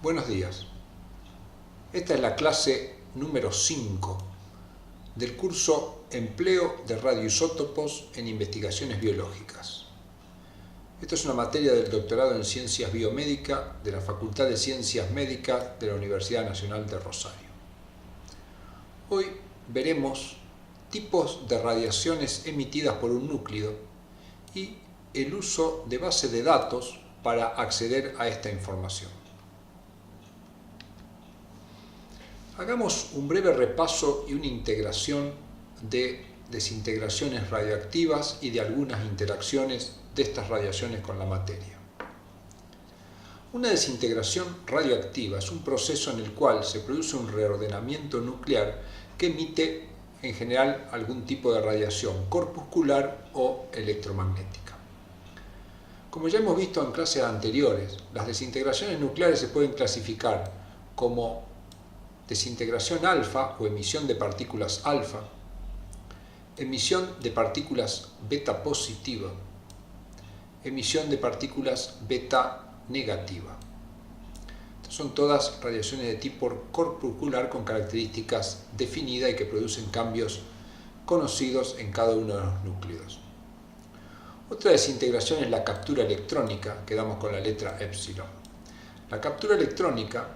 Buenos días. Esta es la clase número 5 del curso Empleo de radioisótopos en investigaciones biológicas. Esta es una materia del doctorado en Ciencias Biomédicas de la Facultad de Ciencias Médicas de la Universidad Nacional de Rosario. Hoy veremos tipos de radiaciones emitidas por un núclido y el uso de bases de datos para acceder a esta información. Hagamos un breve repaso y una integración de desintegraciones radioactivas y de algunas interacciones de estas radiaciones con la materia. Una desintegración radioactiva es un proceso en el cual se produce un reordenamiento nuclear que emite en general algún tipo de radiación corpuscular o electromagnética. Como ya hemos visto en clases anteriores, las desintegraciones nucleares se pueden clasificar como desintegración alfa o emisión de partículas alfa, emisión de partículas beta positiva, emisión de partículas beta negativa. Estas son todas radiaciones de tipo corpuscular con características definidas y que producen cambios conocidos en cada uno de los núcleos. Otra desintegración es la captura electrónica, que damos con la letra epsilon. La captura electrónica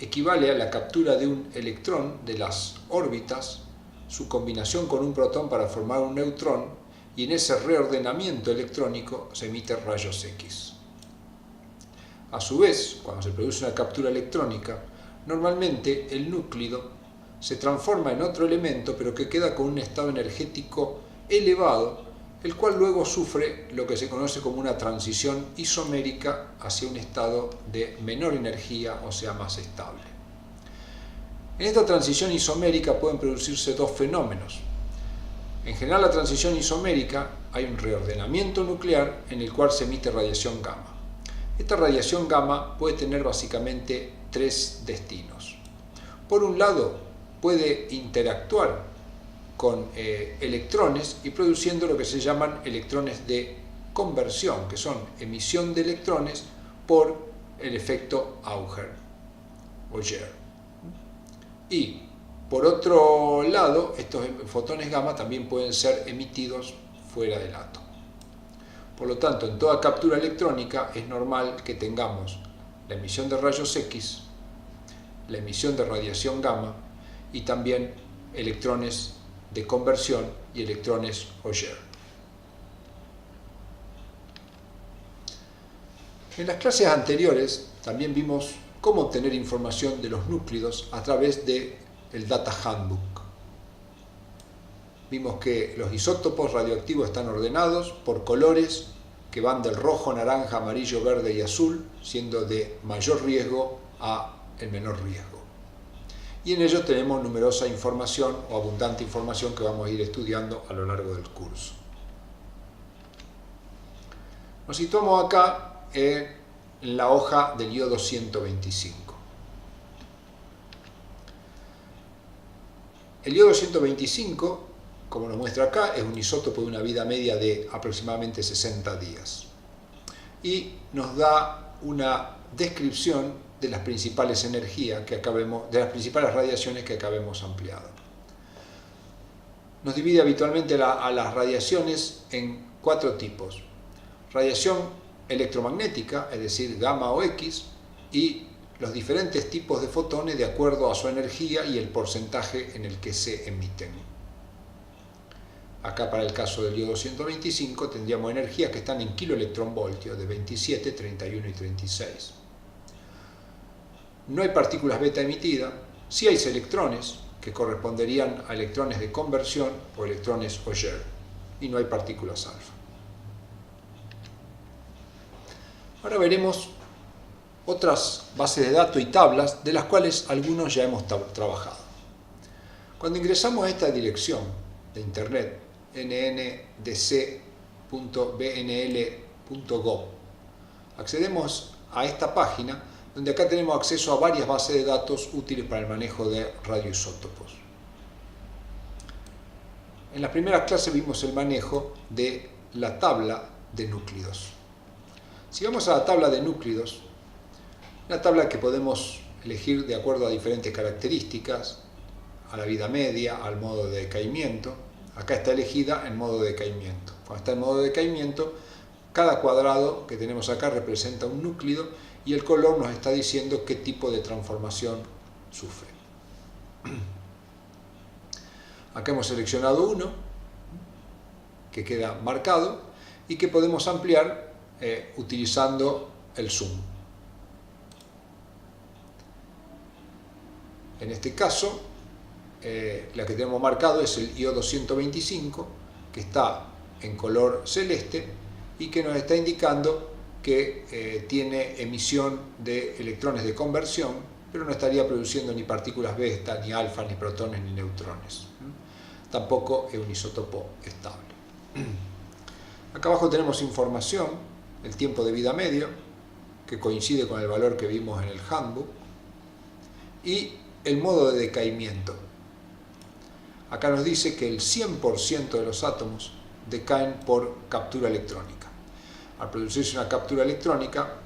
equivale a la captura de un electrón de las órbitas, su combinación con un protón para formar un neutrón, y en ese reordenamiento electrónico se emiten rayos X. A su vez, cuando se produce una captura electrónica, normalmente el núclido se transforma en otro elemento, pero que queda con un estado energético elevado, el cual luego sufre lo que se conoce como una transición isomérica hacia un estado de menor energía, o sea, más estable. En esta transición isomérica pueden producirse dos fenómenos. En general, la transición isomérica hay un reordenamiento nuclear en el cual se emite radiación gamma. Esta radiación gamma puede tener básicamente tres destinos. Por un lado, puede interactuar con electrones y produciendo lo que se llaman electrones de conversión, que son emisión de electrones por el efecto Auger. Y por otro lado, estos fotones gamma también pueden ser emitidos fuera del átomo. Por lo tanto, en toda captura electrónica es normal que tengamos la emisión de rayos X, la emisión de radiación gamma y también electrones de conversión y electrones Auger. En las clases anteriores también vimos cómo obtener información de los núclidos a través del Data Handbook. Vimos que los isótopos radioactivos están ordenados por colores que van del rojo, naranja, amarillo, verde y azul, siendo de mayor riesgo a el menor riesgo. Y en ellos tenemos numerosa información o abundante información que vamos a ir estudiando a lo largo del curso. Nos situamos acá en la hoja del iodo 125. El iodo 125, como nos muestra acá, es un isótopo de una vida media de aproximadamente 60 días. Y nos da una descripción de las principales energías de las principales radiaciones que acabemos ampliado. Nos divide habitualmente a las radiaciones en cuatro tipos: radiación electromagnética, es decir, gamma o X, y los diferentes tipos de fotones de acuerdo a su energía y el porcentaje en el que se emiten. Acá, para el caso del iodo 125, tendríamos energías que están en kiloelectronvoltios de 27, 31 y 36. No hay partículas beta emitidas, sí hay electrones que corresponderían a electrones de conversión o electrones Auger, y no hay partículas alfa. Ahora veremos otras bases de datos y tablas de las cuales algunos ya hemos trabajado. Cuando ingresamos a esta dirección de internet, nndc.bnl.gov, accedemos a esta página donde acá tenemos acceso a varias bases de datos útiles para el manejo de radioisótopos. En las primeras clases vimos el manejo de la tabla de núclidos. Si vamos a la tabla de núclidos, Una tabla que podemos elegir de acuerdo a diferentes características, a la vida media, al modo de decaimiento. Acá está elegida en modo de decaimiento. Cuando está en modo de decaimiento, cada cuadrado que tenemos acá representa un núcleo y el color nos está diciendo qué tipo de transformación sufre. Acá hemos seleccionado uno que queda marcado y que podemos ampliar utilizando el zoom. En este caso, la que tenemos marcado es el iodo 125, que está en color celeste y que nos está indicando que tiene emisión de electrones de conversión, pero no estaría produciendo ni partículas beta, ni alfa, ni protones, ni neutrones. Tampoco es un isótopo estable. Acá abajo tenemos información, el tiempo de vida medio, que coincide con el valor que vimos en el handbook, y el modo de decaimiento. Acá nos dice que el 100% de los átomos decaen por captura electrónica. Al producirse una captura electrónica,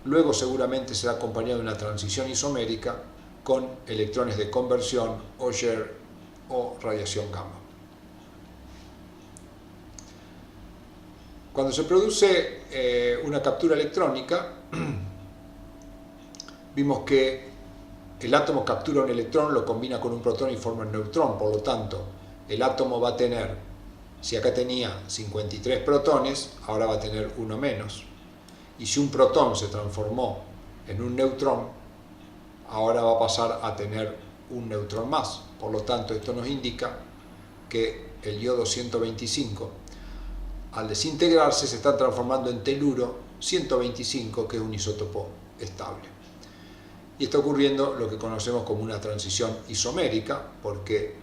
luego seguramente será acompañado de una transición isomérica con electrones de conversión, Auger o radiación gamma. Cuando se produce una captura electrónica, vimos que el átomo captura un electrón, lo combina con un protón y forma un neutrón. Por lo tanto, el átomo va a tener, si acá tenía 53 protones, ahora va a tener uno menos. Y si un protón se transformó en un neutrón, ahora va a pasar a tener un neutrón más. Por lo tanto, esto nos indica que el iodo 125, al desintegrarse, se está transformando en teluro 125, que es un isótopo estable. Y está ocurriendo lo que conocemos como una transición isomérica, porque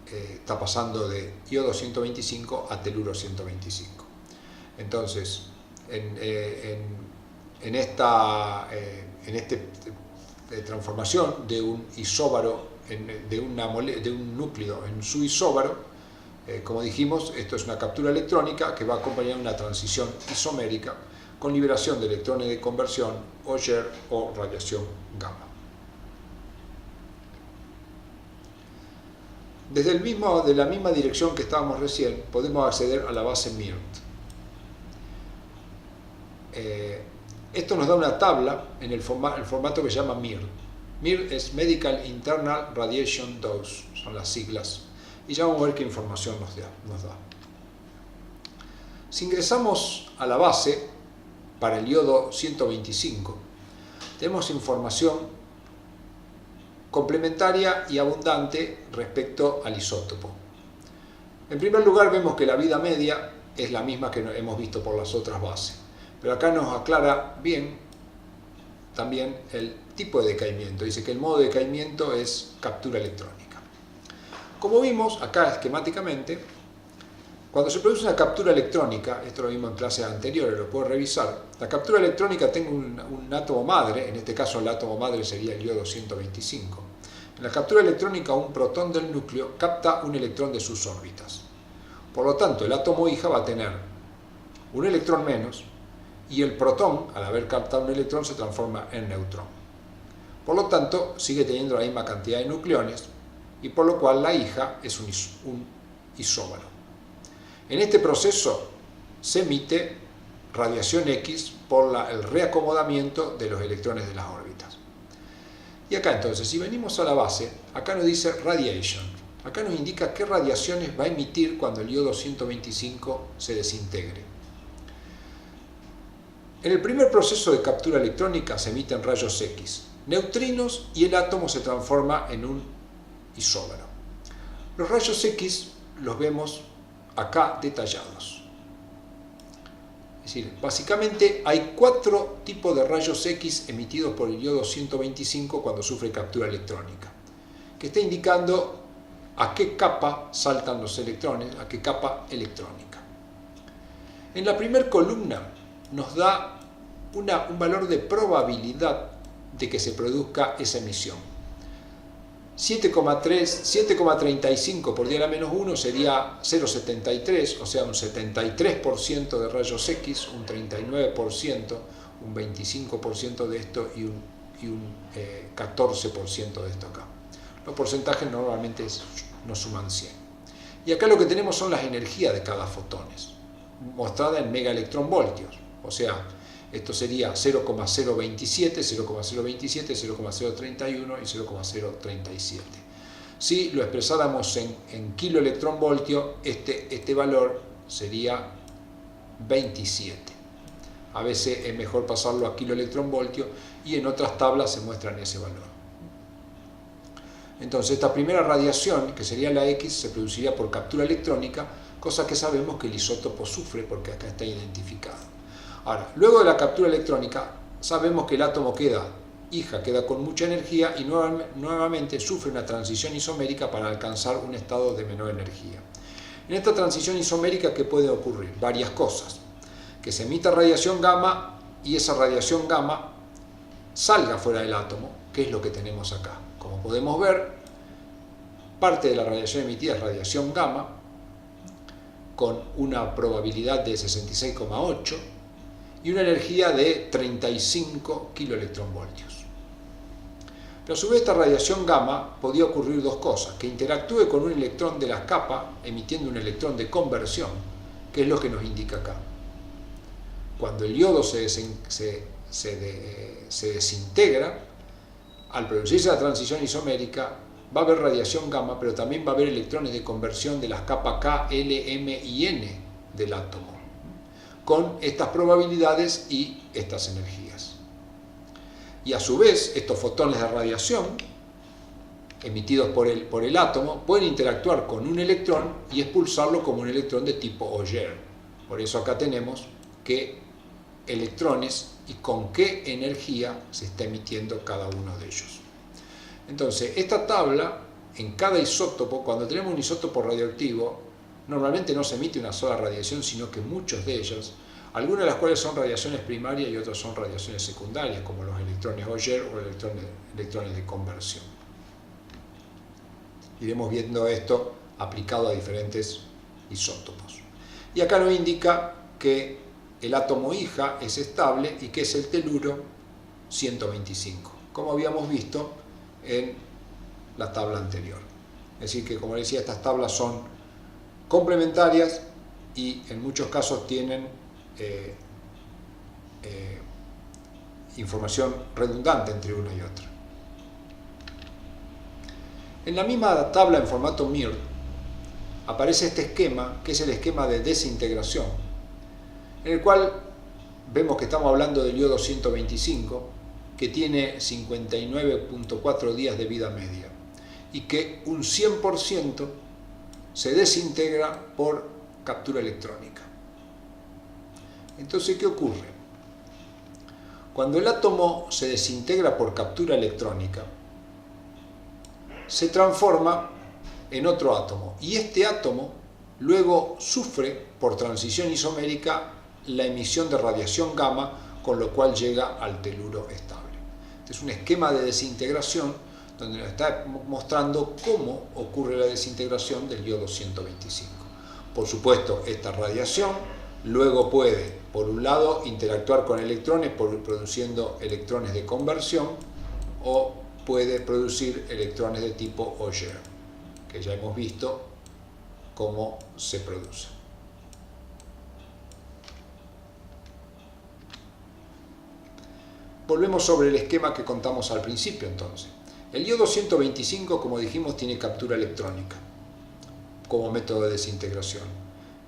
está pasando de iodo 125 a teluro 125. Entonces, en esta transformación de un isóbaro, de un núcleo en su isóbaro, como dijimos, esto es una captura electrónica que va acompañada de una transición isomérica con liberación de electrones de conversión, Auger o radiación gamma. Desde de la misma dirección que estábamos recién, podemos acceder a la base MIRT. Esto nos da una tabla en el formato que se llama MIRT. MIRT es Medical Internal Radiation Dose, son las siglas. Y ya vamos a ver qué información nos da. Si ingresamos a la base para el iodo 125, tenemos información complementaria y abundante respecto al isótopo. En primer lugar, vemos que la vida media es la misma que hemos visto por las otras bases, pero acá nos aclara bien también el tipo de decaimiento. Dice que el modo de decaimiento es captura electrónica. Como vimos acá esquemáticamente, cuando se produce una captura electrónica, esto lo vimos en clases anteriores, lo puedo revisar, la captura electrónica tiene un átomo madre, en este caso el átomo madre sería el iodo 125. En la captura electrónica, un protón del núcleo capta un electrón de sus órbitas. Por lo tanto, el átomo hija va a tener un electrón menos y el protón, al haber captado un electrón, se transforma en neutrón. Por lo tanto, sigue teniendo la misma cantidad de nucleones y por lo cual la hija es un isóbaro. En este proceso se emite radiación X por el reacomodamiento de los electrones de las órbitas. Y acá entonces, si venimos a la base, acá nos dice radiation. Acá nos indica qué radiaciones va a emitir cuando el iodo 125 se desintegre. En el primer proceso de captura electrónica se emiten rayos X, neutrinos, y el átomo se transforma en un isóbaro. Los rayos X los vemos acá detallados. Es decir, básicamente hay 4 tipos de rayos X emitidos por el iodo 125 cuando sufre captura electrónica, que está indicando a qué capa saltan los electrones, a qué capa electrónica. En la primera columna nos da un valor de probabilidad de que se produzca esa emisión. 7,35 por 10 a la menos 1 sería 0,73, o sea, un 73% de rayos X, un 39%, un 25% de esto y y un 14% de esto acá. Los porcentajes normalmente nos suman 100. Y acá lo que tenemos son las energías de cada fotones, mostrada en megaelectronvoltios. O sea, esto sería 0,027, 0,027, 0,031 y 0,037. Si lo expresáramos en kiloelectronvoltio, este valor sería 27. A veces es mejor pasarlo a kiloelectronvoltio y en otras tablas se muestran ese valor. Entonces esta primera radiación, que sería la X, se produciría por captura electrónica, cosa que sabemos que el isótopo sufre porque acá está identificado. Ahora, luego de la captura electrónica, sabemos que el átomo queda con mucha energía y nuevamente sufre una transición isomérica para alcanzar un estado de menor energía. En esta transición isomérica, ¿qué puede ocurrir? Varias cosas. Que se emita radiación gamma y esa radiación gamma salga fuera del átomo, que es lo que tenemos acá. Como podemos ver, parte de la radiación emitida es radiación gamma, con una probabilidad de 66,8 y una energía de 35 kiloelectronvoltios. Pero a su vez esta radiación gamma podía ocurrir dos cosas, que interactúe con un electrón de la capa emitiendo un electrón de conversión, que es lo que nos indica acá. Cuando el yodo se desintegra, al producirse la transición isomérica, va a haber radiación gamma, pero también va a haber electrones de conversión de las capas K, L, M y N del átomo, con estas probabilidades y estas energías. Y a su vez, estos fotones de radiación emitidos por el átomo pueden interactuar con un electrón y expulsarlo como un electrón de tipo Auger. Por eso acá tenemos qué electrones y con qué energía se está emitiendo cada uno de ellos. Entonces, esta tabla, en cada isótopo, cuando tenemos un isótopo radioactivo, normalmente no se emite una sola radiación, sino que muchos de ellos, algunas de las cuales son radiaciones primarias y otras son radiaciones secundarias, como los electrones Auger o electrones de conversión. Iremos viendo esto aplicado a diferentes isótopos. Y acá nos indica que el átomo hija es estable y que es el teluro 125, como habíamos visto en la tabla anterior. Es decir, que como decía, estas tablas son complementarias y en muchos casos tienen información redundante entre una y otra. En la misma tabla en formato MIR aparece este esquema, que es el esquema de desintegración, en el cual vemos que estamos hablando del yodo 125, que tiene 59.4 días de vida media y que un 100% se desintegra por captura electrónica. Entonces, ¿qué ocurre? Cuando el átomo se desintegra por captura electrónica, se transforma en otro átomo y este átomo luego sufre por transición isomérica la emisión de radiación gamma, con lo cual llega al teluro estable. Este es un esquema de desintegración donde nos está mostrando cómo ocurre la desintegración del yodo 125. Por supuesto, esta radiación luego puede, por un lado, interactuar con electrones produciendo electrones de conversión o puede producir electrones de tipo Auger, que ya hemos visto cómo se produce. Volvemos sobre el esquema que contamos al principio entonces. El yodo 125, como dijimos, tiene captura electrónica como método de desintegración.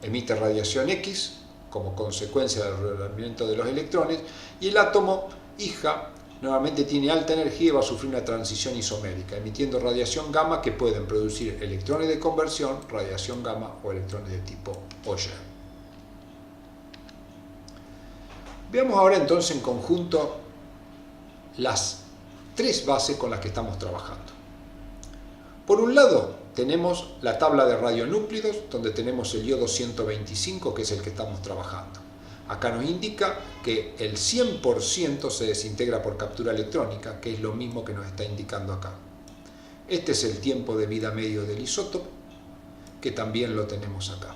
Emite radiación X como consecuencia del rearmamiento de los electrones y el átomo hija nuevamente tiene alta energía y va a sufrir una transición isomérica, emitiendo radiación gamma que pueden producir electrones de conversión, radiación gamma o electrones de tipo Auger. Veamos ahora entonces en conjunto las tres bases con las que estamos trabajando. Por un lado, tenemos la tabla de radionúclidos, donde tenemos el yodo 125, que es el que estamos trabajando. Acá nos indica que el 100% se desintegra por captura electrónica, que es lo mismo que nos está indicando acá. Este es el tiempo de vida medio del isótopo, que también lo tenemos acá.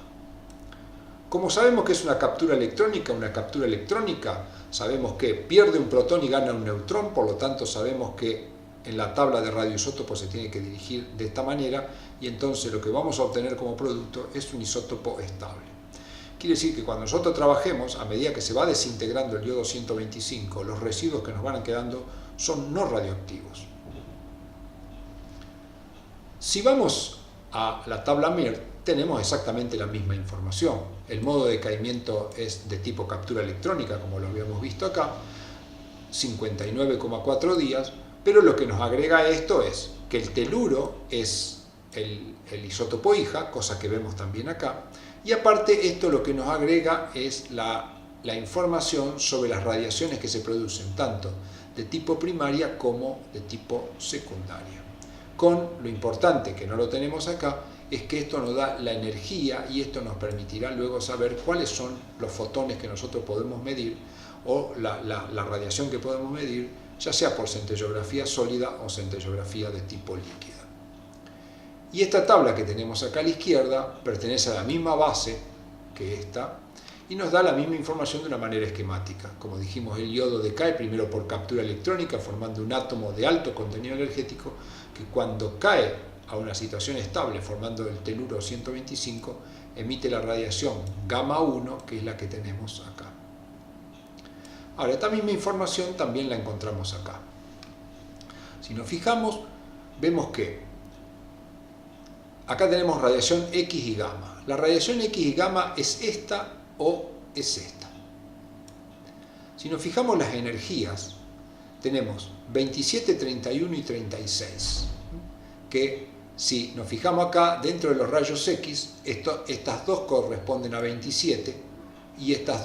Como sabemos que es una captura electrónica, sabemos que pierde un protón y gana un neutrón, por lo tanto sabemos que en la tabla de radioisótopos se tiene que dirigir de esta manera, y entonces lo que vamos a obtener como producto es un isótopo estable. Quiere decir que cuando nosotros trabajemos, a medida que se va desintegrando el yodo 125, los residuos que nos van quedando son no radioactivos. Si vamos a la tabla MIRT, tenemos exactamente la misma información. El modo de decaimiento es de tipo captura electrónica, como lo habíamos visto acá, 59,4 días, pero lo que nos agrega esto es que el teluro es el isótopo hija, cosa que vemos también acá, y aparte esto lo que nos agrega es la información sobre las radiaciones que se producen, tanto de tipo primaria como de tipo secundaria. Con lo importante, que no lo tenemos acá, es que esto nos da la energía y esto nos permitirá luego saber cuáles son los fotones que nosotros podemos medir o la radiación que podemos medir, ya sea por centellografía sólida o centellografía de tipo líquida. Y esta tabla que tenemos acá a la izquierda pertenece a la misma base que esta y nos da la misma información de una manera esquemática. Como dijimos, el yodo decae primero por captura electrónica formando un átomo de alto contenido energético que cuando cae a una situación estable formando el teluro 125 emite la radiación gamma 1, que es la que tenemos acá. Ahora, esta misma información también la encontramos acá. Si nos fijamos, vemos que acá tenemos radiación X y gamma. La radiación X y gamma es esta o es esta. Si nos fijamos las energías, tenemos 27, 31 y 36, que si nos fijamos acá, dentro de los rayos X, estas dos corresponden a 27 y esta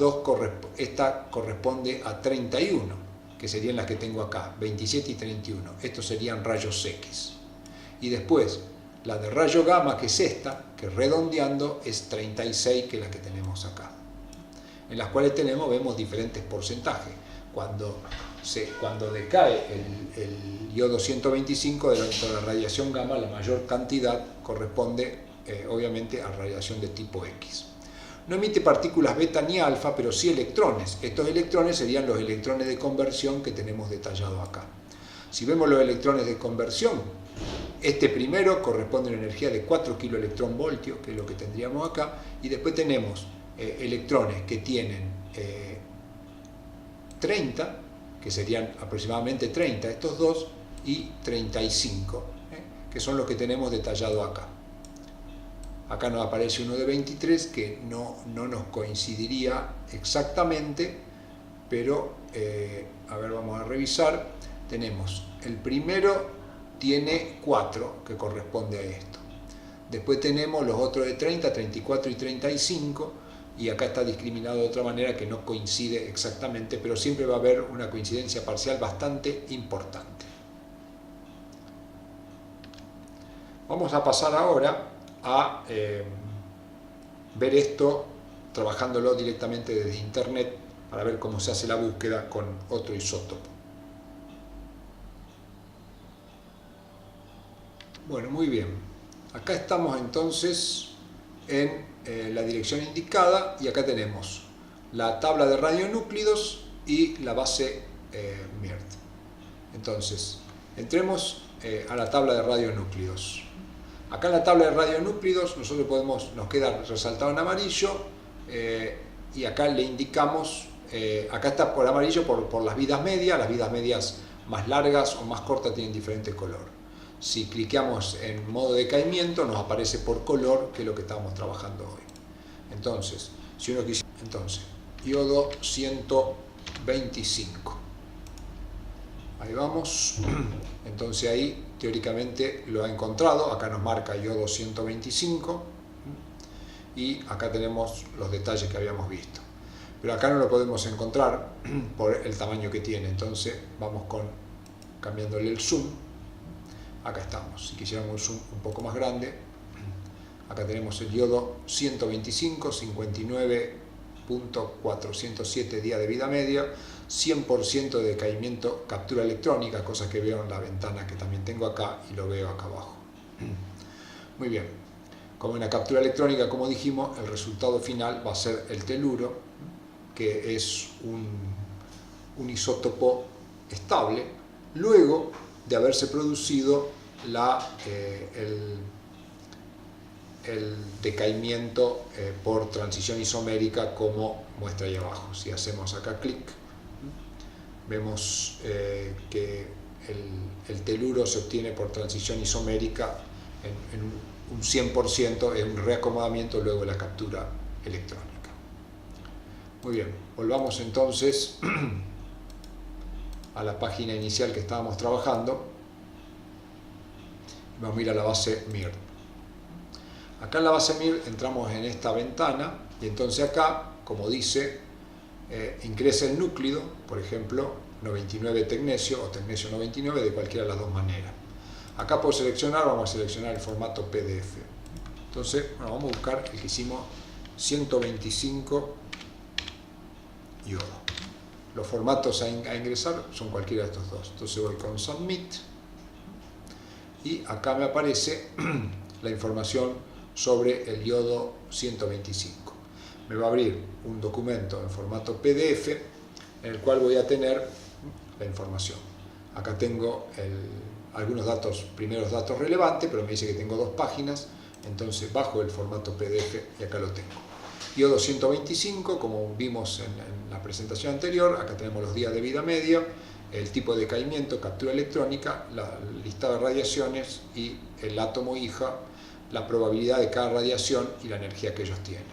corresponde a 31, que serían las que tengo acá, 27 y 31. Estos serían rayos X. Y después, la de rayo gamma, que es esta, que redondeando es 36, que es la que tenemos acá. En las cuales vemos diferentes porcentajes. Cuando decae el yodo 125 de la radiación gamma, la mayor cantidad corresponde obviamente a radiación de tipo X. No emite partículas beta ni alfa, pero sí electrones. Estos electrones serían los electrones de conversión que tenemos detallado acá. Si vemos los electrones de conversión, este primero corresponde a una energía de 4 kiloelectronvoltios, que es lo que tendríamos acá, y después tenemos electrones que tienen 30, que serían aproximadamente 30 estos dos, y 35, que son los que tenemos detallado acá. Acá nos aparece uno de 23 que no nos coincidiría exactamente, pero a ver, vamos a revisar. Tenemos el primero, tiene 4, que corresponde a esto. Después tenemos los otros de 30, 34 y 35, y acá está discriminado de otra manera que no coincide exactamente, pero siempre va a haber una coincidencia parcial bastante importante. Vamos a pasar ahora a ver esto trabajándolo directamente desde internet para ver cómo se hace la búsqueda con otro isótopo. Bueno, muy bien. Acá estamos entonces en la dirección indicada y acá tenemos la tabla de radionúclidos y la base MIRT. Entonces, entremos a la tabla de radionúclidos. Acá en la tabla de radionúclidos nos queda resaltado en amarillo y acá le indicamos, acá está por amarillo por las vidas medias más largas o más cortas tienen diferente color. Si cliqueamos en modo decaimiento nos aparece por color, que es lo que estamos trabajando hoy. Entonces, si uno quisiera, yodo 125. Ahí vamos. Entonces ahí teóricamente lo ha encontrado. Acá nos marca yodo 125 y acá tenemos los detalles que habíamos visto. Pero acá no lo podemos encontrar por el tamaño que tiene. Entonces vamos cambiándole el zoom. Acá estamos. Si quisiéramos un zoom un poco más grande, acá tenemos el yodo 125, 59.407 días de vida media, 100% de decaimiento, captura electrónica, cosa que veo en la ventana que también tengo acá y lo veo acá abajo. Muy bien. Como en la captura electrónica, como dijimos, el resultado final va a ser el teluro, que es un isótopo estable, luego de haberse producido el decaimiento por transición isomérica, como muestra ahí abajo. Si hacemos acá clic, vemos que el teluro se obtiene por transición isomérica en un 100%, es un reacomodamiento luego de la captura electrónica. Muy bien, volvamos entonces a la página inicial que estábamos trabajando. Vamos a ir a la base MIR. Acá en la base MIR entramos en esta ventana y entonces acá, como dice, ingresa el núcleo, por ejemplo, 99 tecnesio o tecnesio 99, de cualquiera de las dos maneras. Acá por seleccionar, vamos a seleccionar el formato PDF. Entonces, bueno, vamos a buscar el que hicimos 125 yodo. Los formatos a ingresar son cualquiera de estos dos. Entonces voy con Submit y acá me aparece la información sobre el yodo 125. Me va a abrir un documento en formato PDF en el cual voy a tener la información. Acá tengo algunos datos, primeros datos relevantes, pero me dice que tengo 2 páginas, entonces bajo el formato PDF y acá lo tengo. Yodo 125, como vimos en la presentación anterior, acá tenemos los días de vida media, el tipo de decaimiento, captura electrónica, el listado de radiaciones y el átomo hija, la probabilidad de cada radiación y la energía que ellos tienen.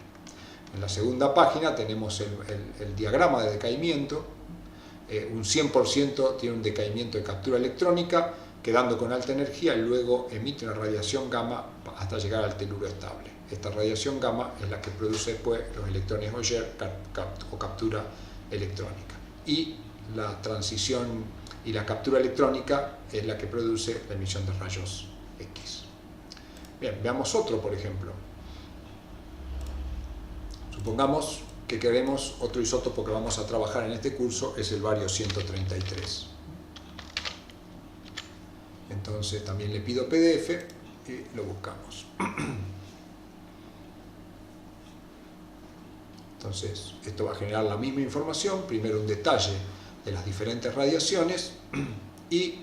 En la segunda página tenemos el diagrama de decaimiento. Un 100% tiene un decaimiento de captura electrónica, quedando con alta energía, y luego emite una radiación gamma hasta llegar al teluro estable. Esta radiación gamma es la que produce después los electrones Auger o captura electrónica. Y la transición y la captura electrónica es la que produce la emisión de rayos X. Bien, veamos otro, por ejemplo. Supongamos que queremos otro isótopo que vamos a trabajar en este curso, es el bario 133. Entonces también le pido PDF y lo buscamos. Entonces esto va a generar la misma información, primero un detalle de las diferentes radiaciones y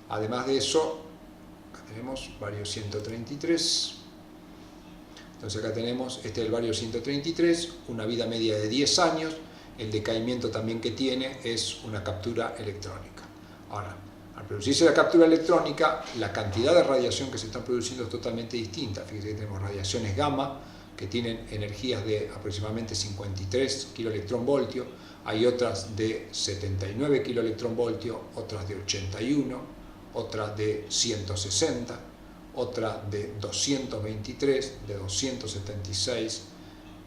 además de eso, acá tenemos bario 133. Entonces acá tenemos, este es el bario 133, una vida media de 10 años, el decaimiento también que tiene es una captura electrónica. Ahora, al producirse la captura electrónica, la cantidad de radiación que se está produciendo es totalmente distinta. Fíjense que tenemos radiaciones gamma, que tienen energías de aproximadamente 53 kiloelectronvoltios, hay otras de 79 kiloelectronvoltios, otras de 81, otras de 160, otra de 223, de 276,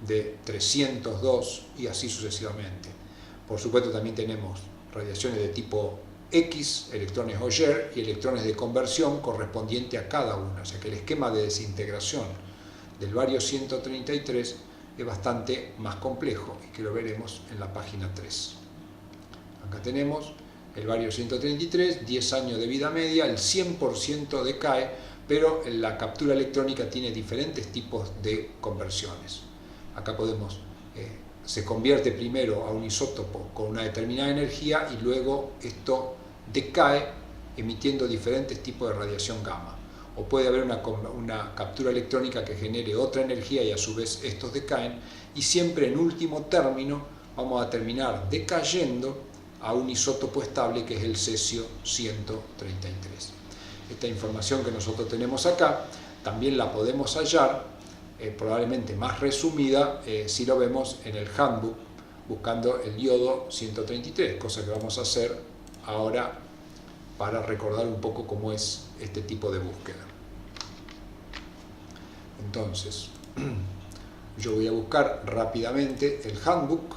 de 302 y así sucesivamente. Por supuesto también tenemos radiaciones de tipo X, electrones Auger y electrones de conversión correspondiente a cada una, o sea que el esquema de desintegración del bario 133 es bastante más complejo y que lo veremos en la página 3. Acá tenemos el bario 133, 10 años de vida media, el 100% decae, pero la captura electrónica tiene diferentes tipos de conversiones. Acá podemos, se convierte primero a un isótopo con una determinada energía y luego esto decae emitiendo diferentes tipos de radiación gamma. O puede haber una captura electrónica que genere otra energía y a su vez estos decaen, y siempre en último término vamos a terminar decayendo a un isótopo estable que es el cesio 133. Esta información que nosotros tenemos acá también la podemos hallar, probablemente más resumida, si lo vemos en el handbook, buscando el yodo 133, cosa que vamos a hacer ahora para recordar un poco cómo es este tipo de búsqueda. Entonces, yo voy a buscar rápidamente el handbook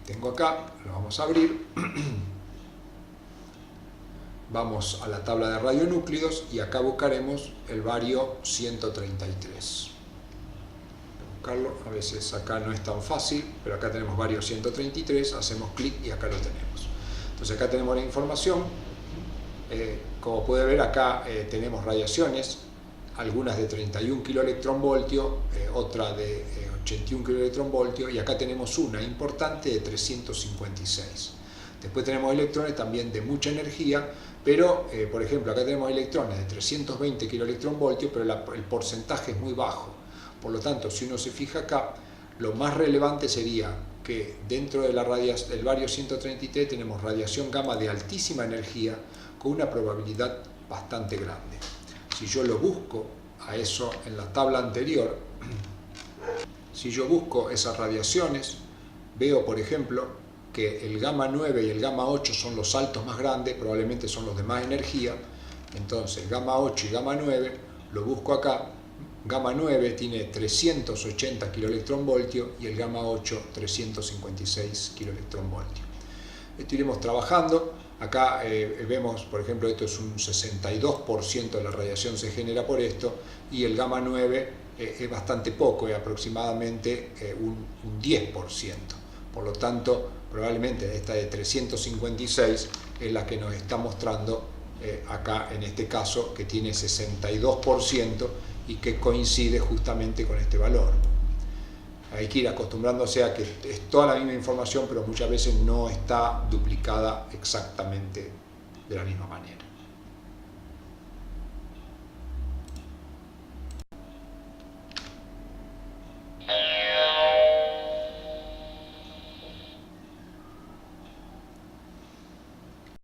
que tengo acá, lo vamos a abrir. Vamos a la tabla de radionúclidos y acá buscaremos el bario 133. Buscarlo, a veces acá no es tan fácil, pero acá tenemos bario 133, hacemos clic y acá lo tenemos. Entonces acá tenemos la información, Como puede ver acá tenemos radiaciones, algunas de 31 kiloelectronvoltios, otra de 81 kiloelectronvoltios, y acá tenemos una importante de 356. Después tenemos electrones también de mucha energía, pero por ejemplo acá tenemos electrones de 320 kiloelectronvoltios, pero el porcentaje es muy bajo. Por lo tanto, si uno se fija acá, lo más relevante sería que dentro de del bario 133 tenemos radiación gamma de altísima energía con una probabilidad bastante grande. Si yo lo busco a eso en la tabla anterior, si yo busco esas radiaciones, veo por ejemplo que el gamma 9 y el gamma 8 son los altos más grandes, probablemente son los de más energía. Entonces gamma 8 y gamma 9 lo busco acá. Gamma 9 tiene 380 kiloelectronvoltios y el gamma 8 356 kiloelectronvoltios. Esto iremos trabajando. Acá vemos, por ejemplo, esto es un 62% de la radiación se genera por esto, y el gamma 9 es bastante poco, es aproximadamente un 10%. Por lo tanto, probablemente esta de 356 es la que nos está mostrando acá en este caso, que tiene 62% y que coincide justamente con este valor. Hay que ir acostumbrándose a que es toda la misma información, pero muchas veces no está duplicada exactamente de la misma manera.